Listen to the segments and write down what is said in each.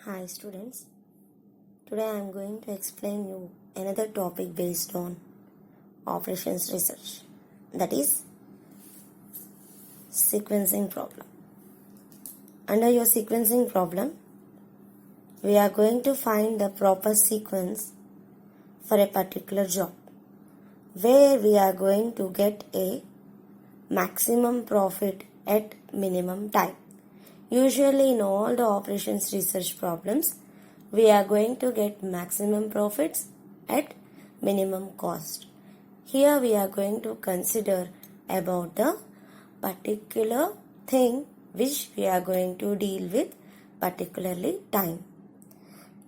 Hi students, today I am going to explain you another topic based on operations research, that is sequencing problem. Under your sequencing problem, we are going to find the proper sequence for a particular job where we are going to get a maximum profit at minimum time. Usually in all the operations research problems, we are going to get maximum profits at minimum cost. Here we are going to consider about the particular thing which we are going to deal with, particularly time.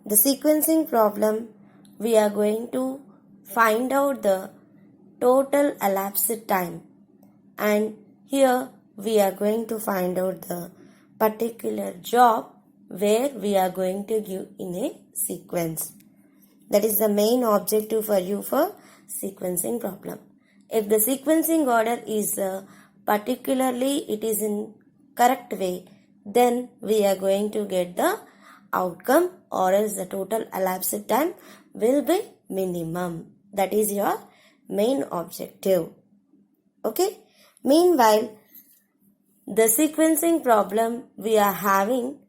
The sequencing problem, we are going to find out the total elapsed time, and here we are going to find out the particular job where we are going to give in a sequence. That is the main objective for you for sequencing problem. If the sequencing order is particularly it is in correct way, then we are going to get the outcome, or else the total elapsed time will be minimum. That is your main objective. Okay. Meanwhile, the sequencing problem, we are having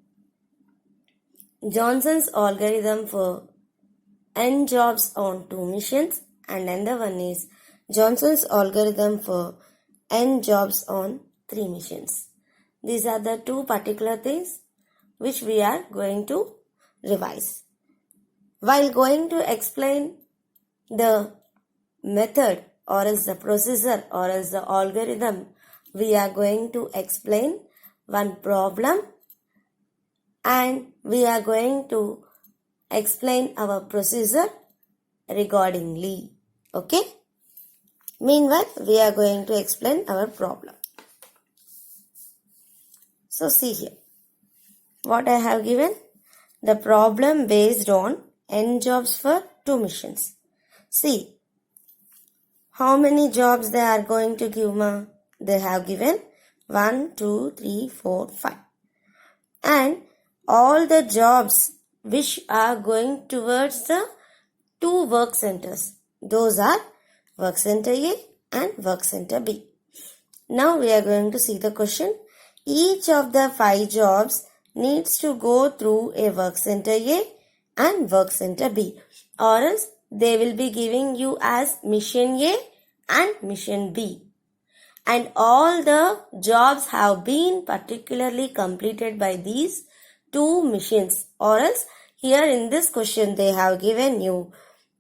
Johnson's algorithm for n jobs on 2 missions, and another one is Johnson's algorithm for n jobs on 3 missions. These are the two particular things which we are going to revise. While going to explain the method or else the procedure or else the algorithm, we are going to explain one problem and we are going to explain our procedure regardingly. Okay? Meanwhile, we are going to explain our problem. So, see here. What I have given? The problem based on n jobs for 2 missions. See, how many jobs they are going to give, ma? They have given 1, 2, 3, 4, 5. And all the jobs which are going towards the 2 work centers, those are work center A and work center B. Now we are going to see the question. Each of the 5 jobs needs to go through a work center A and work center B, or else they will be giving you as mission A and mission B. And all the jobs have been particularly completed by these 2 missions, or else here in this question they have given you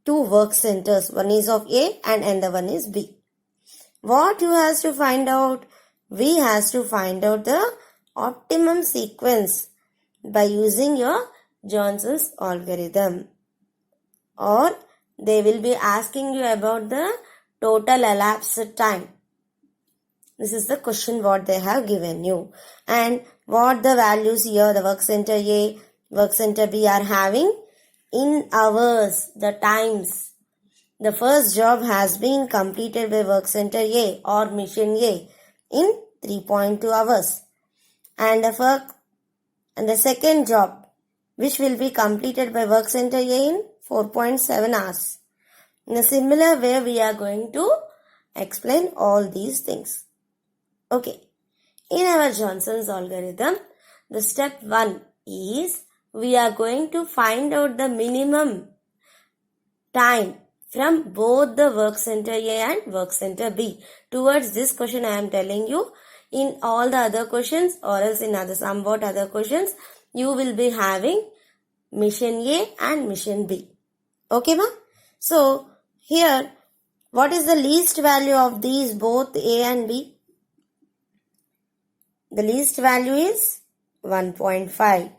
2 work centers. One is of A and another one is B. What you has to find out? We has to find out the optimum sequence by using your Johnson's algorithm. Or they will be asking you about the total elapsed time. This is the question what they have given you. And what the values here, the work center A, work center B are having in hours, the times. The first job has been completed by work center A or mission A in 3.2 hours. And the second job which will be completed by work center A in 4.7 hours. In a similar way, we are going to explain all these things. Okay. In our Johnson's algorithm, the step 1 is we are going to find out the minimum time from both the work center A and work center B. Towards this question, I am telling you, in all the other questions or else in other somewhat other questions, you will be having mission A and mission B. Okay, ma? So, here, what is the least value of these both A and B? The least value is 1.5.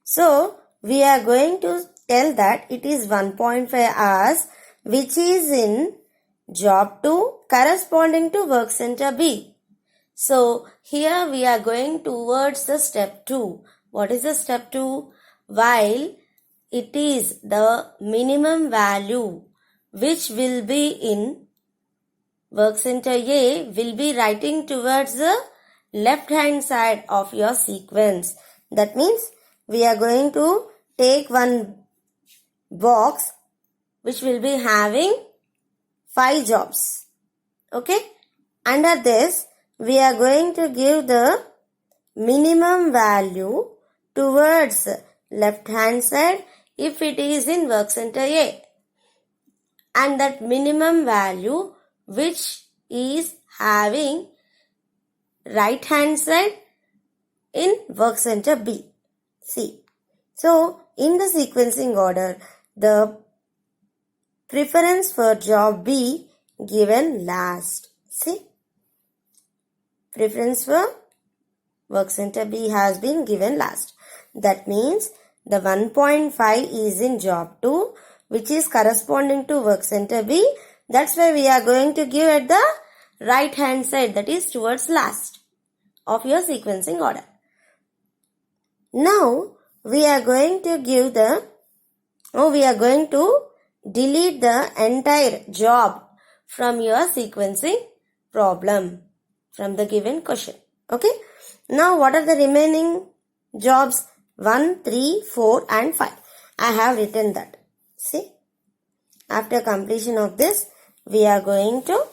So, we are going to tell that it is 1.5 hours which is in job 2 corresponding to work center B. So, here we are going towards the step 2. What is the step 2? While it is the minimum value which will be in work center A will be writing towards the left hand side of your sequence. That means we are going to take one box which will be having 5 jobs. Okay. Under this, we are going to give the minimum value towards left hand side if it is in work center A, and that minimum value which is having right hand side in work center B. See, so in the sequencing order, the preference for job B given last. See, preference for work center B has been given last. That means the 1.5 is in job 2, which is corresponding to work center B. That's why we are going to give at the right hand side, that is towards last of your sequencing order. Now we are going to give the, we are going to delete the entire job from your sequencing problem from the given question. Okay. Now what are the remaining jobs? 1, 3, 4 and 5. I have written that. See, after completion of this, we are going to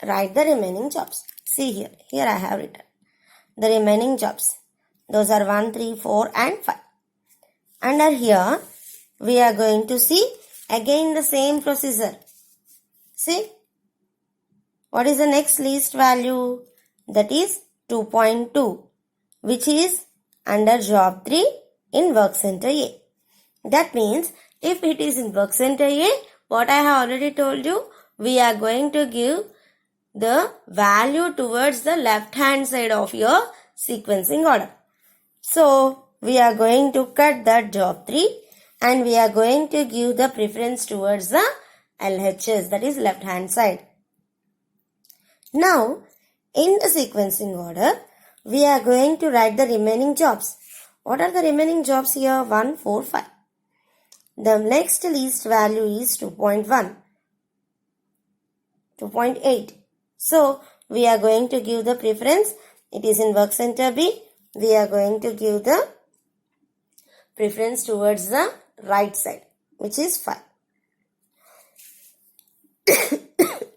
write the remaining jobs. See here. Here I have written the remaining jobs. Those are 1, 3, 4 and 5. Under here, we are going to see again the same procedure. See, what is the next least value? That is 2.2, which is under job 3 in work center A. That means if it is in work center A, what I have already told you, we are going to give the value towards the left hand side of your sequencing order. So we are going to cut that job 3 and we are going to give the preference towards the LHS, that is left hand side. Now in the sequencing order, we are going to write the remaining jobs. What are the remaining jobs here? 1, 4, 5. The next least value is 2.1, 2.8. So we are going to give the preference. It is in work center B. We are going to give the preference towards the right side, which is 5.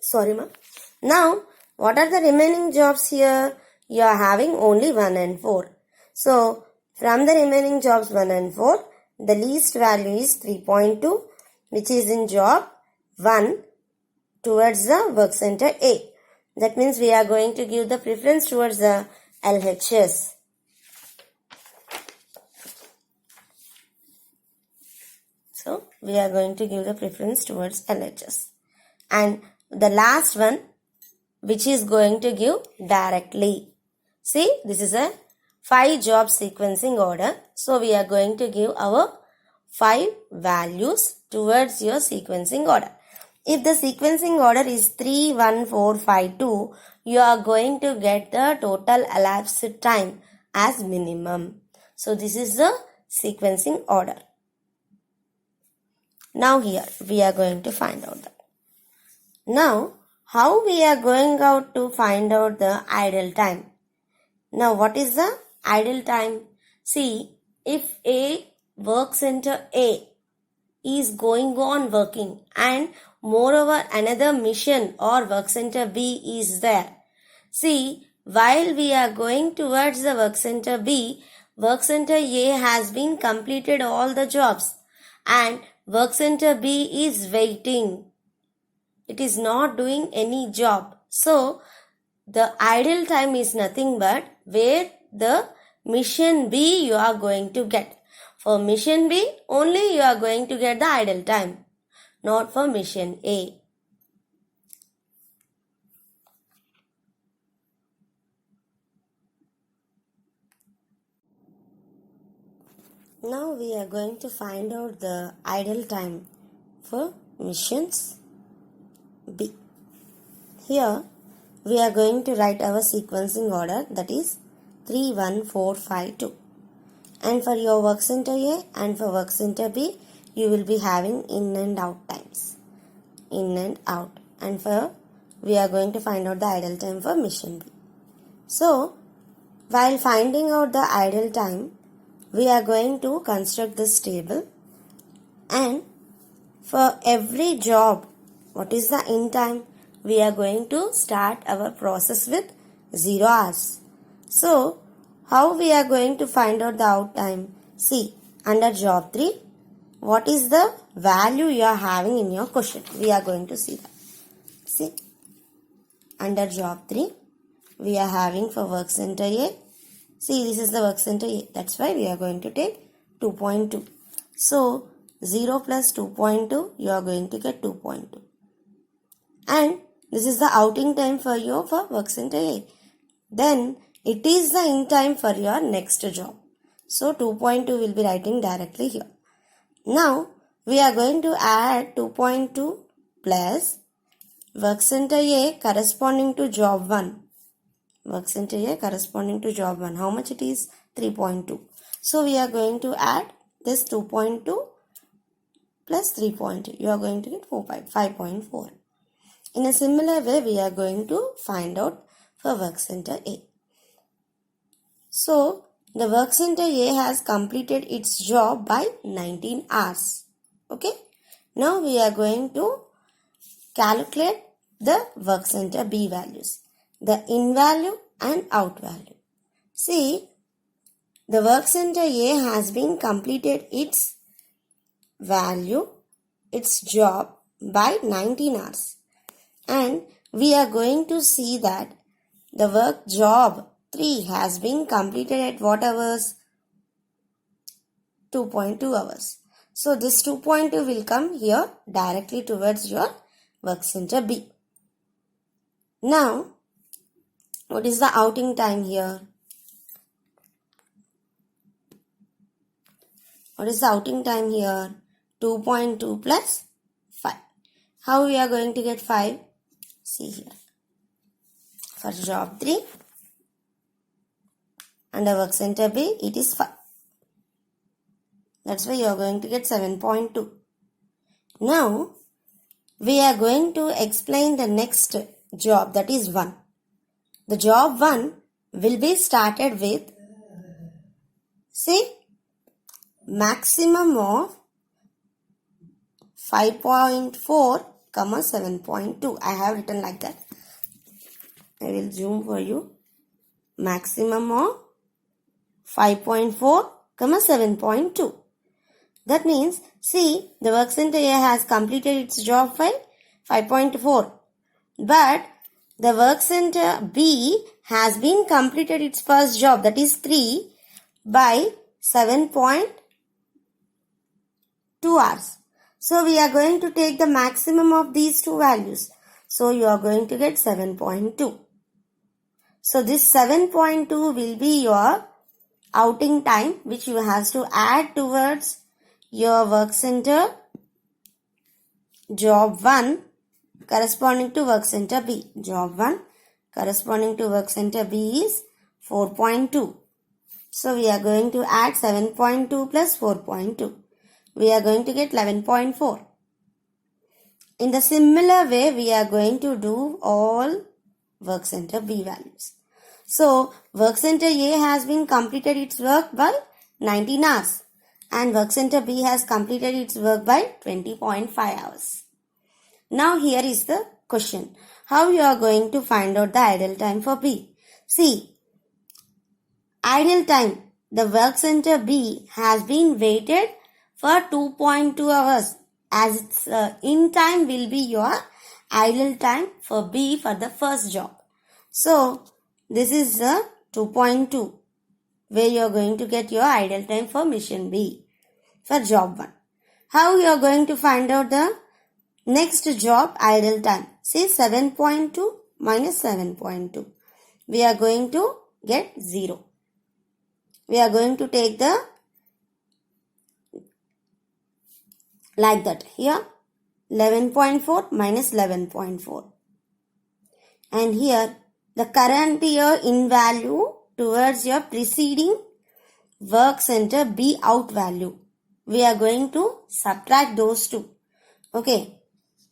Sorry, ma'am. Now, what are the remaining jobs here? You are having only 1 and 4. So, from the remaining jobs 1 and 4, the least value is 3.2, which is in job 1 towards the work center A. That means we are going to give the preference towards the LHS. So, we are going to give the preference towards LHS. And the last one, which is going to give directly. See, this is a 5 job sequencing order. So, we are going to give our 5 values towards your sequencing order. If the sequencing order is 3, 1, 4, 5, 2, you are going to get the total elapsed time as minimum. So, this is the sequencing order. Now, here we are going to find out that. Now, how we are going out to find out the idle time? Now, what is the idle time? See, if a work center A is going on working and moreover another mission or work center B is there. See, while we are going towards the work center B, work center A has been completed all the jobs and work center B is waiting. It is not doing any job. So, the idle time is nothing but where the mission B you are going to get. For mission B, only you are going to get the idle time, not for mission A. Now we are going to find out the idle time for missions B. Here we are going to write our sequencing order, that is 3, 1, 4, 5, 2. And for your work center A and for work center B, you will be having in and out times. In and out. And for we are going to find out the idle time for mission B. So, While finding out the idle time, we are going to construct this table, and for every job, what is the in time? We are going to start our process with 0 hours. So, how we are going to find out the out time? See, under job 3, what is the value you are having in your question? We are going to see that. See, under job 3, we are having for work center A. See, this is the work center A. That's why we are going to take 2.2. So, 0 plus 2.2, you are going to get 2.2. And this is the outing time for you for work center A. Then, it is the in time for your next job. So, 2.2 will be writing directly here. Now, we are going to add 2.2 plus work center A corresponding to job 1. Work center A corresponding to job 1. How much it is? 3.2. So, we are going to add this 2.2 plus 3.2. You are going to get 5.4. In a similar way, we are going to find out for work center A. So, the work center A has completed its job by 19 hours. Okay. Now, we are going to calculate the work center B values. The in value and out value. See, the work center A has been completed its value, its job by 19 hours. And we are going to see that the work job 3 has been completed at what hours? 2.2 hours. So this 2.2 will come here directly towards your work center B. Now, what is the outing time here? What is the outing time here? 2.2 plus 5. How we are going to get 5? See here. For job 3, under work center B, it is 5. That's why you are going to get 7.2. Now, we are going to explain the next job, that is 1. The job 1 will be started with, see, maximum of 5.4, 7.2. I have written like that. I will zoom for you. Maximum of 5.4, 7.2. That means, see, the work center A has completed its job by 5.4. But the work center B has been completed its first job, that is 3, by 7.2 hours. So, we are going to take the maximum of these two values. So, you are going to get 7.2. So, this 7.2 will be your outing time, which you have to add towards your work center job 1 corresponding to work center B. Job 1 corresponding to work center B is 4.2. So, we are going to add 7.2 plus 4.2. We are going to get 11.4. In the similar way, we are going to do all work center B values. So, work center A has been completed its work by 19 hours. And work center B has completed its work by 20.5 hours. Now here is the question. How you are going to find out the idle time for B? See, idle time, the work center B has been waited for 2.2 hours, as its in time will be your idle time for B for the first job. So, this is the 2.2. where you are going to get your idle time for mission B for job 1. How you are going to find out the next job idle time? See, 7.2 minus 7.2. We are going to get 0. We are going to take the like that. Here 11.4 minus 11.4. And here the current year in value towards your preceding work center B out value. We are going to subtract those two. Okay.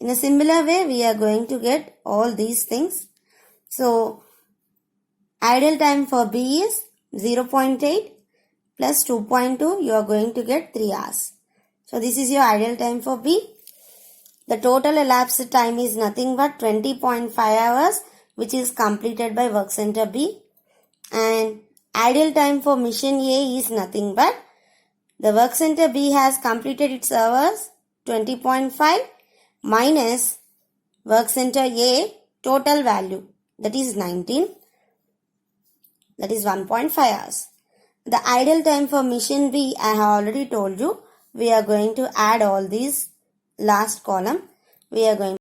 In a similar way, we are going to get all these things. So, Idle time for B is 0.8 plus 2.2. You are going to get 3 hours. So this is your idle time for B. The total elapsed time is nothing but 20.5 hours, which is completed by work center B. And idle time for mission A is nothing but the work center B has completed its hours 20.5 minus work center A total value, that is 19, that is 1.5 hours. The idle time for mission B, I have already told you, we are going to add all these last column. We are going